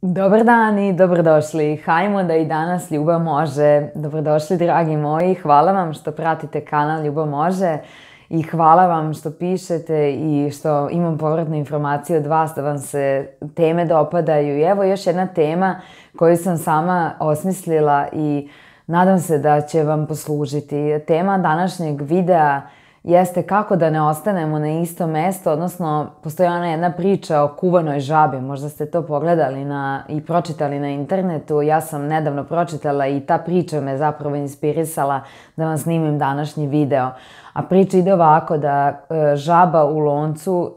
Dobar dan i dobrodošli. Hajmo da i danas ljubav može. Dobrodošli, dragi moji. Hvala vam što pratite kanal Ljubav može i hvala vam što pišete i što imam povratnu informaciju od vas da vam se teme dopadaju. I evo još jedna tema koju sam sama osmislila i nadam se da će vam poslužiti. Tema današnjeg videa jeste kako da ne ostanemo na isto mesto, odnosno postoji ona jedna priča o kuvanoj žabi, možda ste to pogledali i pročitali na internetu. Ja sam nedavno pročitala i ta priča me zapravo inspirisala da vam snimim današnji video. A priča ide ovako da žaba u loncu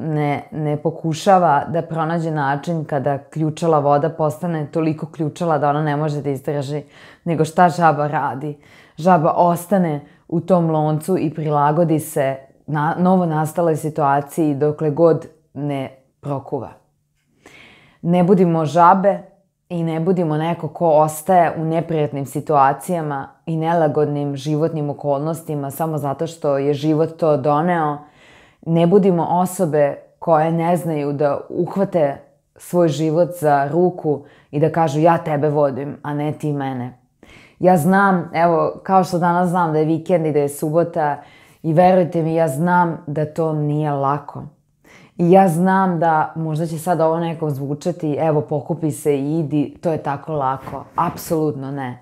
ne pokušava da pronađe način kada ključala voda postane toliko ključala da ona ne može da izdrži, nego šta žaba radi? Žaba ostane u tom loncu i prilagodi se novo nastaloj situaciji dokle god ne prokuva. Ne budimo žabe i ne budimo neko ko ostaje u neprijatnim situacijama i nelagodnim životnim okolnostima samo zato što je život to doneo. Ne budimo osobe koje ne znaju da uhvate svoj život za ruku i da kažu ja tebe vodim, a ne ti mene. Ja znam, evo, kao što danas znam da je vikend i da je subota i verujte mi, ja znam da to nije lako. I ja znam da možda će sad ovo nekom zvučati, evo, pokupi se i idi, to je tako lako. Apsolutno ne.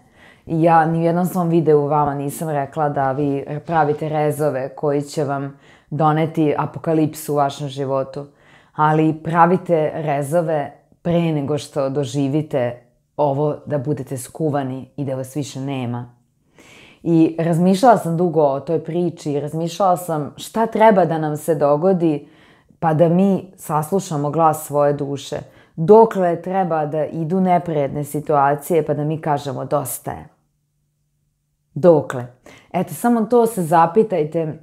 I ja ni u jednom svom videu vama nisam rekla da vi pravite rezove koji će vam doneti apokalipsu u vašem životu. Ali pravite rezove pre nego što doživite ovo da budete skuvani i da vas više nema. I razmišljala sam dugo o toj priči, razmišljala sam šta treba da nam se dogodi pa da mi saslušamo glas svoje duše. Dokle treba da idu neprijatne situacije pa da mi kažemo dosta je. Dokle. Eto, samo to se zapitajte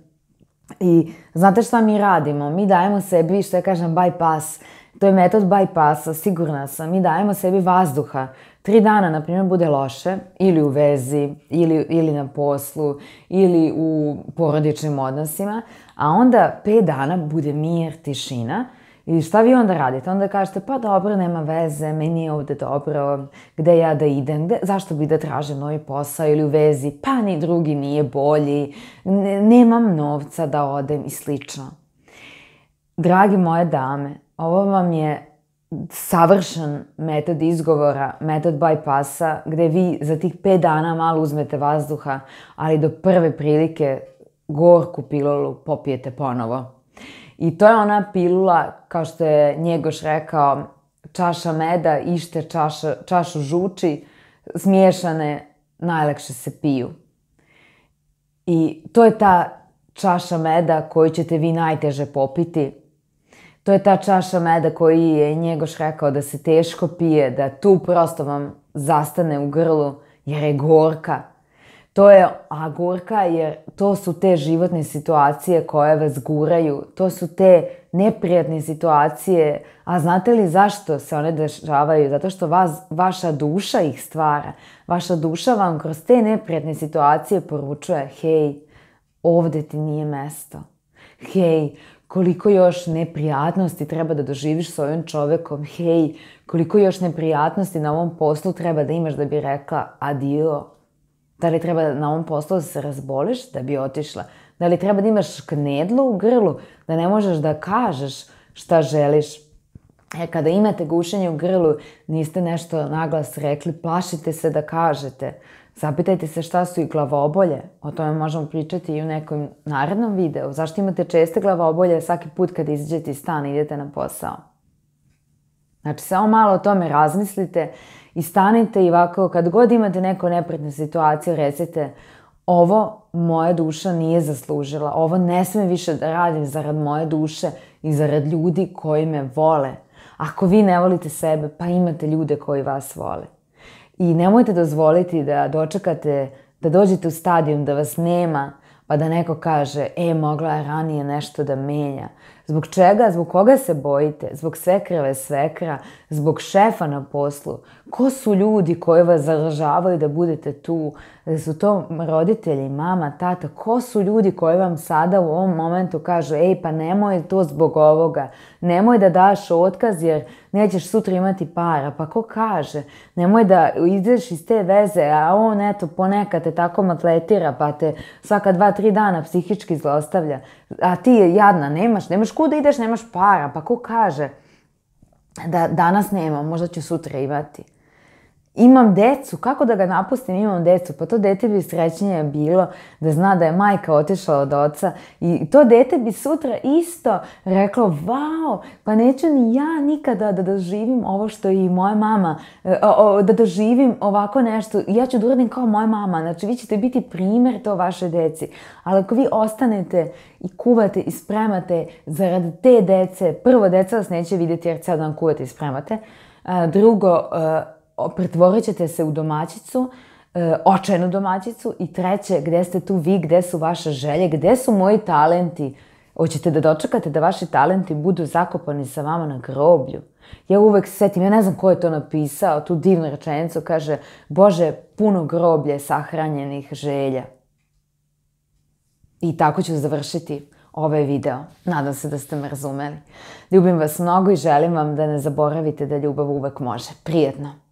i znate šta mi radimo? Mi dajemo sebi, što ja kažem, bypass. To je metod bypassa, sigurna sam. Mi dajemo sebi vazduha. 3 dana, na primjer, bude loše, ili u vezi, ili na poslu, ili u porodičnim odnosima, a onda 5 dana bude mir, tišina. I šta vi onda radite? Onda kažete, pa dobro, nema veze, meni je ovde dobro, gde ja da idem, zašto bi da tražim novi posao ili u vezi, pa ni drugi nije bolji, nemam novca da odem i slično. Dragi moje dame, ovo vam je savršen metod izgovora, metod bypassa, gde vi za tih 5 dana malo uzmete vazduha, ali do prve prilike gorku pilulu popijete ponovo. I to je ona pilula, kao što je Njegoš rekao, čaša meda, ište čašu žuči, smiješane najlakše se piju. I to je ta čaša meda koju ćete vi najteže popiti. To je ta čaša meda koji je Njegoš rekao da se teško pije, da tu prosto vam zastane u grlu jer je gorka. A gorka jer to su te životne situacije koje vas guraju, to su te neprijatne situacije. A znate li zašto se one dešavaju? Zato što vaša duša ih stvara. Vaša duša vam kroz te neprijatne situacije poručuje, hej, ovde ti nije mesto. Hej, koliko još neprijatnosti treba da doživiš s ovim čovekom. Hej, koliko još neprijatnosti na ovom poslu treba da imaš da bi rekla adio. Da li treba na ovom poslu da se razboliš da bi otišla? Da li treba da imaš knedlu u grlu da ne možeš da kažeš šta želiš? Kada imate gušenje u grlu, niste nešto naglas rekli, plašite se da kažete. Zapitajte se šta su i glavobolje. O tome možemo pričati i u nekom narednom videu. Zašto imate česte glavobolje svaki put kad izađete iz stana i idete na posao? Znači, samo malo o tome razmislite i stanite i ovako, kad god imate neku neprijatnu situaciju, recite, ovo moja duša nije zaslužila, ovo ne sme više da radim zarad moje duše i zarad ljudi koji me vole. Ako vi ne volite sebe, pa imate ljude koji vas vole. I nemojte dozvoliti da dočekate, da dođete u stadijum da vas nema, pa da neko kaže, mogla je ranije nešto da menja. Zbog čega? Zbog koga se bojite? Zbog svekrve, svekra, zbog šefa na poslu. Ko su ljudi koji vas zaražavaju da budete tu? Da su to roditelji, mama, tata? Ko su ljudi koji vam sada u ovom momentu kažu ej, pa nemoj to zbog ovoga, nemoj da daš otkaz jer nećeš sutra imati para, pa ko kaže? Nemoj da ideš iz te veze, a on eto ponekad te tako matletira pa te svaka 2-3 dana psihički zlostavlja, a ti je jadna, nemaš kuda ideš, nemaš para, pa ko kaže da danas nemam, možda ću sutra imati. Imam decu, kako da ga napustim, imam decu, pa to dete bi srećnije bilo da zna da je majka otišla od oca i to dete bi sutra isto reklo, vau, pa neću ni ja nikada da doživim ovo što i moja mama, da doživim ovako nešto, ja ću da uradim kao moja mama, znači vi ćete biti primjer to vaše deci, ali ako vi ostanete i kuvate i spremate zarad te dece, prvo deca vas neće vidjeti jer ceo dan kuvate i spremate, drugo, pretvorit ćete se u domaćicu, očajnu domaćicu i treće, gde ste tu vi, gde su vaše želje, gde su moji talenti? Hoćete da dočekate da vaši talenti budu zakopani sa vama na groblju? Ja uvek setim, ja ne znam ko je to napisao, tu divnu rečenicu, kaže, Bože, puno groblje sahranjenih želja. I tako ću završiti ovaj video. Nadam se da ste me razumeli. Ljubim vas mnogo i želim vam da ne zaboravite da ljubav uvek može. Prijetno!